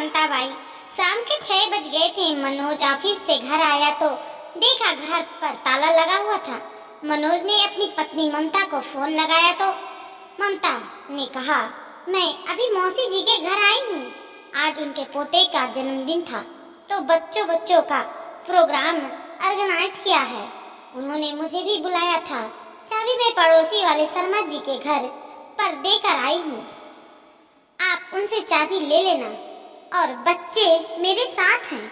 शांताबाई। शाम के 6 बज गए थे। मनोज ऑफिस से घर आया तो देखा घर पर ताला लगा हुआ था। मनोज ने अपनी पत्नी ममता को फोन लगाया तो ममता ने कहा, मैं अभी मौसी जी के घर आई हूँ। आज उनके पोते का जन्मदिन था तो बच्चों का प्रोग्राम ऑर्गेनाइज किया है। उन्होंने मुझे भी बुलाया था। चाबी मैं पड़ोसी वाले शर्मा जी के घर पर देकर आई हूँ। आप उनसे चाबी ले लेना और बच्चे मेरे साथ हैं।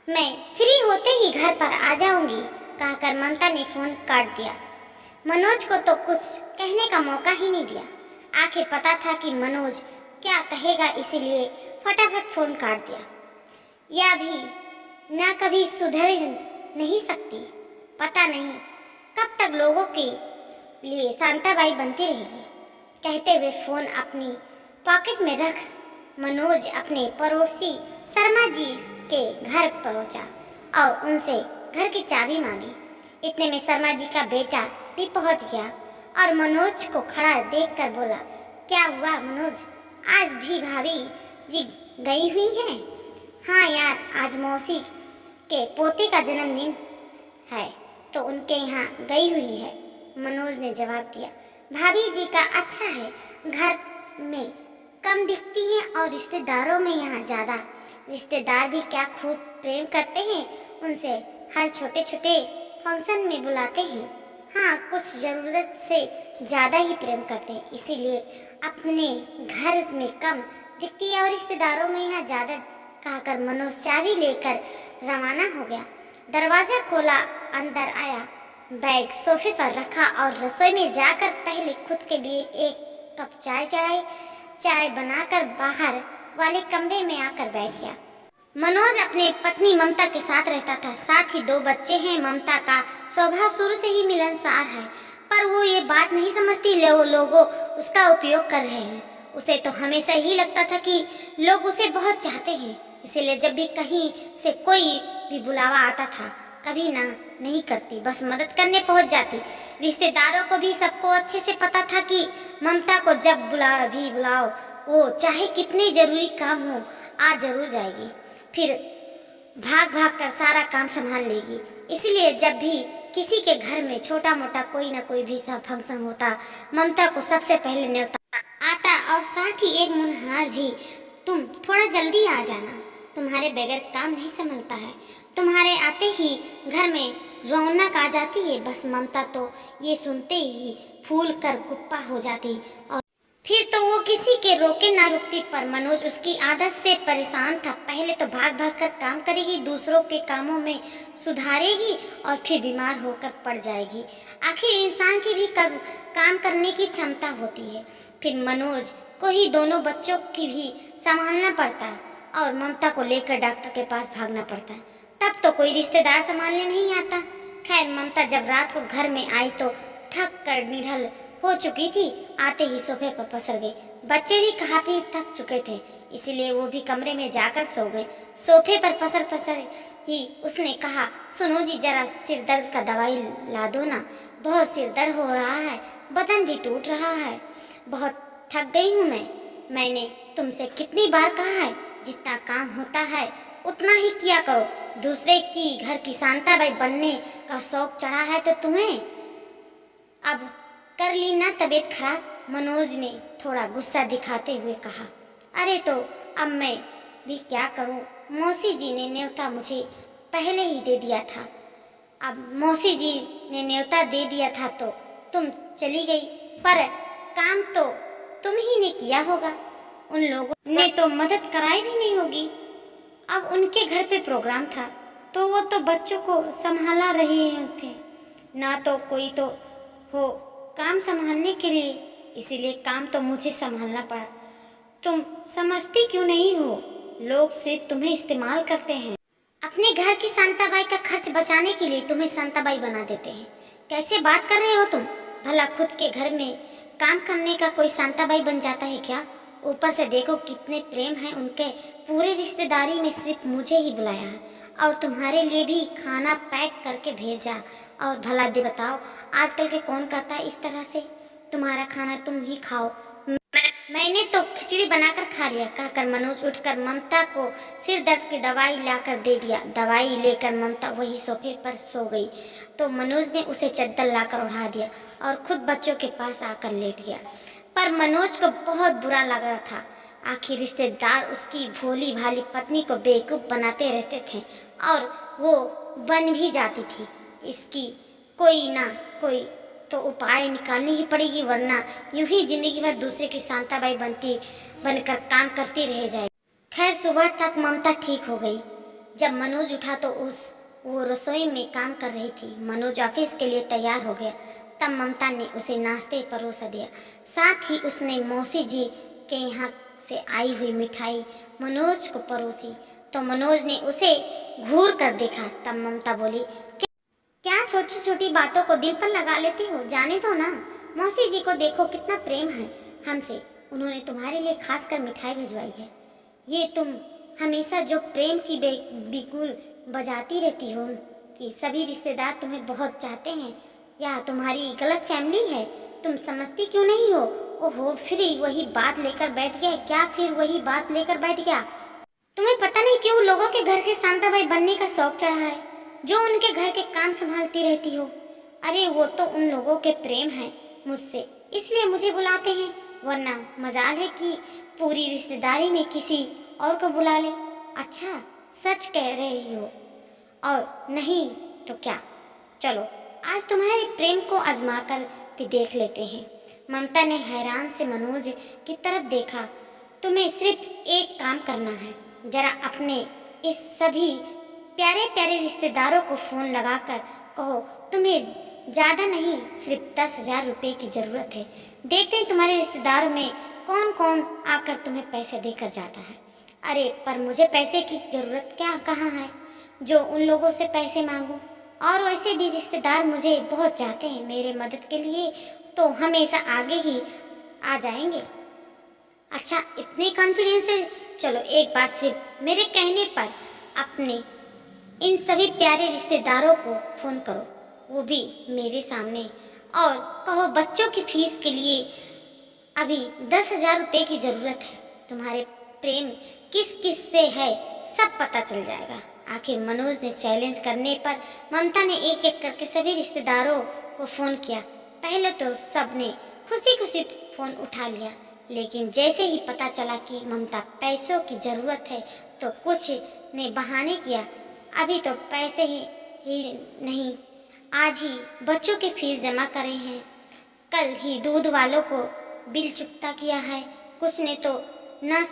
मैं फ्री होते ही घर पर आ जाऊंगी, कहकर ममता ने फोन काट दिया। मनोज को तो कुछ कहने का मौका ही नहीं दिया। आखिर पता था कि मनोज क्या कहेगा, इसीलिए फटाफट फोन काट दिया। यह भी ना कभी सुधर नहीं सकती। पता नहीं कब तक लोगों के लिए शांताबाई बनती रहेगी। कहते हुए फोन अपनी पॉकेट में रख मनोज अपने पड़ोसी शर्मा जी के घर पहुंचा और उनसे घर की चाबी मांगी। इतने में शर्मा जी का बेटा भी पहुंच गया और मनोज को खड़ा देखकर बोला, क्या हुआ मनोज, आज भी भाभी जी गई हुई हैं? हाँ यार, आज मौसी के पोते का जन्मदिन है तो उनके यहाँ गई हुई है, मनोज ने जवाब दिया। भाभी जी का अच्छा है, घर में कम दिखती हैं और रिश्तेदारों में यहाँ ज़्यादा। रिश्तेदार भी क्या खूब प्रेम करते हैं, उनसे हर छोटे छोटे फंक्शन में बुलाते हैं। हाँ, कुछ ज़रूरत से ज़्यादा ही प्रेम करते हैं, इसीलिए अपने घर में कम दिखती है और रिश्तेदारों में यहाँ ज़्यादा, कहकर मनोज चाबी लेकर रवाना हो गया। दरवाज़ा खोला, अंदर आया, बैग सोफे पर रखा और रसोई में जाकर पहले खुद के लिए एक कप चाय चढ़ाई। चाय बनाकर बाहर वाले कमरे में आकर बैठ गया। मनोज अपने पत्नी ममता के साथ रहता था, साथ ही 2 बच्चे हैं। ममता का स्वभाव शुरू से ही मिलनसार है, पर वो ये बात नहीं समझती लोगों उसका उपयोग कर रहे हैं। उसे तो हमेशा ही लगता था कि लोग उसे बहुत चाहते हैं, इसीलिए जब भी कहीं से कोई भी बुलावा आता था कभी ना नहीं करती, बस मदद करने पहुंच जाती। रिश्तेदारों को भी सबको अच्छे से पता था कि ममता को जब बुलाओ वो चाहे कितने जरूरी काम हो आज जरूर जाएगी, फिर भाग भाग कर सारा काम संभाल लेगी। इसलिए जब भी किसी के घर में छोटा मोटा कोई ना कोई भी फंक्शन होता, ममता को सबसे पहले न्योता आता और साथ ही एक मुनहार भी, तुम थोड़ा जल्दी आ जाना, तुम्हारे बगैर काम नहीं संभलता है। तुम्हारे आते ही घर में रौनक आ जाती है। बस ममता तो ये सुनते ही फूल कर गुप्पा हो जाती और फिर तो वो किसी के रोके ना रुकती। पर मनोज उसकी आदत से परेशान था। पहले तो भाग भाग कर काम करेगी, दूसरों के कामों में सुधारेगी और फिर बीमार होकर पड़ जाएगी। आखिर इंसान की भी कब काम करने की क्षमता होती है। फिर मनोज को ही दोनों बच्चों की भी संभालना पड़ता है और ममता को लेकर डॉक्टर के पास भागना पड़ता है। तब तो कोई रिश्तेदार संभालने नहीं आता। खैर, ममता जब रात को घर में आई तो थक कर निढल हो चुकी थी। आते ही सोफे पर पसर गई। बच्चे भी काफी थक चुके थे, इसीलिए वो भी कमरे में जाकर सो गए। सोफे पर पसर ही उसने कहा, सुनो जी, जरा सिर दर्द का दवाई ला दो ना, बहुत सिर दर्द हो रहा है, बदन भी टूट रहा है, बहुत थक गई हूँ मैंने तुमसे कितनी बार कहा है, जितना काम होता है उतना ही किया करो। दूसरे की घर की शांताबाई बनने का शौक चढ़ा है तो तुम्हें अब कर ली ना तबीयत खराब। मनोज ने थोड़ा गुस्सा दिखाते हुए कहा, अरे तो अब मैं भी क्या करूं, मौसी जी ने न्योता मुझे पहले ही दे दिया था। अब मौसी जी ने न्योता दे दिया था तो तुम चली गई, पर काम तो तुम ही ने किया होगा, उन लोगों ने तो मदद कराई भी नहीं होगी। अब उनके घर पे प्रोग्राम था तो वो तो बच्चों को संभाला रहे थे, ना तो कोई तो हो काम संभालने के लिए, इसीलिए काम तो मुझे संभालना पड़ा। तुम समझती क्यों नहीं हो, लोग सिर्फ तुम्हें इस्तेमाल करते हैं। अपने घर की शांताबाई का खर्च बचाने के लिए तुम्हें शांताबाई बना देते हैं। कैसे बात कर रहे हो तुम? भला खुद के घर में काम करने का कोई शांताबाई बन जाता है क्या? ऊपर से देखो कितने प्रेम है उनके, पूरे रिश्तेदारी में सिर्फ मुझे ही बुलाया है और तुम्हारे लिए भी खाना पैक करके भेजा। और भला दे बताओ, आजकल के कौन करता है इस तरह से? तुम्हारा खाना तुम ही खाओ, मैं मैंने तो खिचड़ी बनाकर खा लिया, कहकर मनोज उठकर ममता को सिर दर्द की दवाई लाकर दे दिया। दवाई लेकर ममता वही सोफे पर सो गई तो मनोज ने उसे चद्दर लाकर उड़ा दिया और खुद बच्चों के पास आकर लेट गया। पर मनोज को बहुत बुरा लग रहा था। आखिर रिश्तेदार उसकी भोली भाली पत्नी को बेवकूफ़ बनाते रहते थे और वो बन भी जाती थी। इसकी कोई ना कोई तो उपाय निकालनी ही पड़ेगी, वरना यूं ही जिंदगी भर दूसरे की शांताबाई बनकर काम करती रह जाएगी। खैर सुबह तक ममता ठीक हो गई। जब मनोज उठा तो वो रसोई में काम कर रही थी। मनोज ऑफिस के लिए तैयार हो गया। तब ममता ने उसे नाश्ते परोसा दिया। साथ ही उसने मौसी जी के यहाँ से आई हुई मिठाई मनोज को परोसी तो मनोज ने उसे घूर कर देखा। तब ममता बोली, क्या छोटी छोटी बातों को दिल पर लगा लेती हो? जाने दो ना। मौसी जी को देखो कितना प्रेम है हमसे, उन्होंने तुम्हारे लिए खास कर मिठाई भिजवाई है। ये तुम हमेशा जो प्रेम की बिगुल बजाती रहती हो कि सभी रिश्तेदार तुम्हें बहुत चाहते हैं, या तुम्हारी गलत फैमिली है, तुम समझती क्यों नहीं हो? ओहो, फिर वही बात लेकर बैठ गया क्या? फिर वही बात लेकर बैठ गया। तुम्हें पता नहीं क्यों लोगों के घर के शांताबाई बनने का शौक चढ़ा है, जो उनके घर के काम संभालती रहती हो। अरे वो तो उन लोगों के प्रेम है मुझसे, इसलिए मुझे बुलाते हैं, वरना मजाल है कि पूरी रिश्तेदारी में किसी और को बुला ले। अच्छा, सच कह रही हो? और नहीं तो क्या, चलो आज तुम्हारे प्रेम को आजमा कर भी देख लेते हैं। ममता ने हैरान से मनोज की तरफ देखा। तुम्हें सिर्फ एक काम करना है, जरा अपने इस सभी प्यारे प्यारे रिश्तेदारों को फ़ोन लगाकर कहो तुम्हें ज़्यादा नहीं, सिर्फ 10,000 रुपये की ज़रूरत है। देखते हैं तुम्हारे रिश्तेदारों में कौन कौन आकर तुम्हें पैसे देकर जाता है। अरे पर मुझे पैसे की ज़रूरत कहाँ है जो उन लोगों से पैसे मांगूं? और वैसे भी रिश्तेदार मुझे बहुत चाहते हैं, मेरे मदद के लिए तो हमेशा आगे ही आ जाएंगे। अच्छा, इतने कॉन्फिडेंस है? चलो एक बार सिर्फ मेरे कहने पर अपने इन सभी प्यारे रिश्तेदारों को फ़ोन करो, वो भी मेरे सामने, और कहो बच्चों की फीस के लिए अभी 10,000 रुपये की ज़रूरत है। तुम्हारे प्रेम किस किस से है सब पता चल जाएगा। आखिर मनोज ने चैलेंज करने पर ममता ने एक एक करके सभी रिश्तेदारों को फ़ोन किया। पहले तो सब ने खुशी खुशी फ़ोन उठा लिया, लेकिन जैसे ही पता चला कि ममता पैसों की ज़रूरत है तो कुछ ने बहाने किया, अभी तो पैसे ही नहीं, आज ही बच्चों की फीस जमा करे हैं, कल ही दूध वालों को बिल चुकता किया है, कुछ ने तो न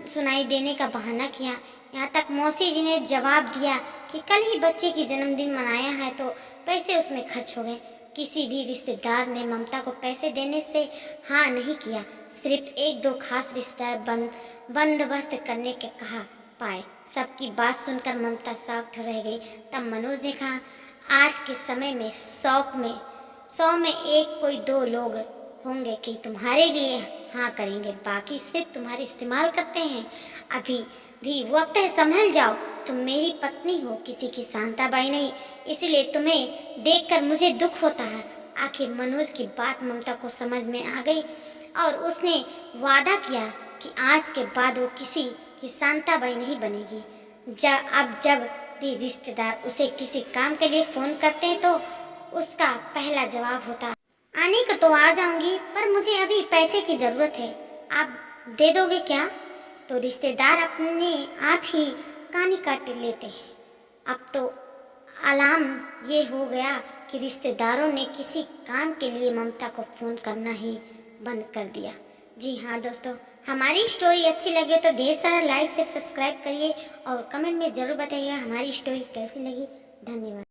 सुनाई देने का बहाना किया। यहाँ तक मौसी जी ने जवाब दिया कि कल ही बच्चे की जन्मदिन मनाया है तो पैसे उसमें खर्च हो गए। किसी भी रिश्तेदार ने ममता को पैसे देने से हाँ नहीं किया, सिर्फ एक दो खास रिश्तेदार बंदोबस्त करने के कहा पाए। सबकी बात सुनकर ममता शॉक्ड रह गई। तब मनोज ने कहा, आज के समय में 100 में एक कोई दो लोग होंगे कि तुम्हारे लिए हाँ करेंगे, बाकी सिर्फ तुम्हारे इस्तेमाल करते हैं। अभी भी वक्त है, संभल जाओ। तुम मेरी पत्नी हो, किसी की शांताबाई नहीं, इसलिए तुम्हें देखकर मुझे दुख होता है। आखिर मनोज की बात ममता को समझ में आ गई और उसने वादा किया कि आज के बाद वो किसी की शांताबाई नहीं बनेगी। अब जब भी रिश्तेदार उसे किसी काम के लिए फ़ोन करते हैं तो उसका पहला जवाब होता, आने को तो आ जाऊंगी, पर मुझे अभी पैसे की ज़रूरत है, आप दे दोगे क्या? तो रिश्तेदार अपने आप ही कानी काट लेते हैं। अब तो अलार्म ये हो गया कि रिश्तेदारों ने किसी काम के लिए ममता को फ़ोन करना ही बंद कर दिया। जी हाँ दोस्तों, हमारी स्टोरी अच्छी लगे तो ढेर सारा लाइक से सब्सक्राइब करिए और कमेंट में ज़रूर बताइएगा हमारी स्टोरी कैसी लगी। धन्यवाद।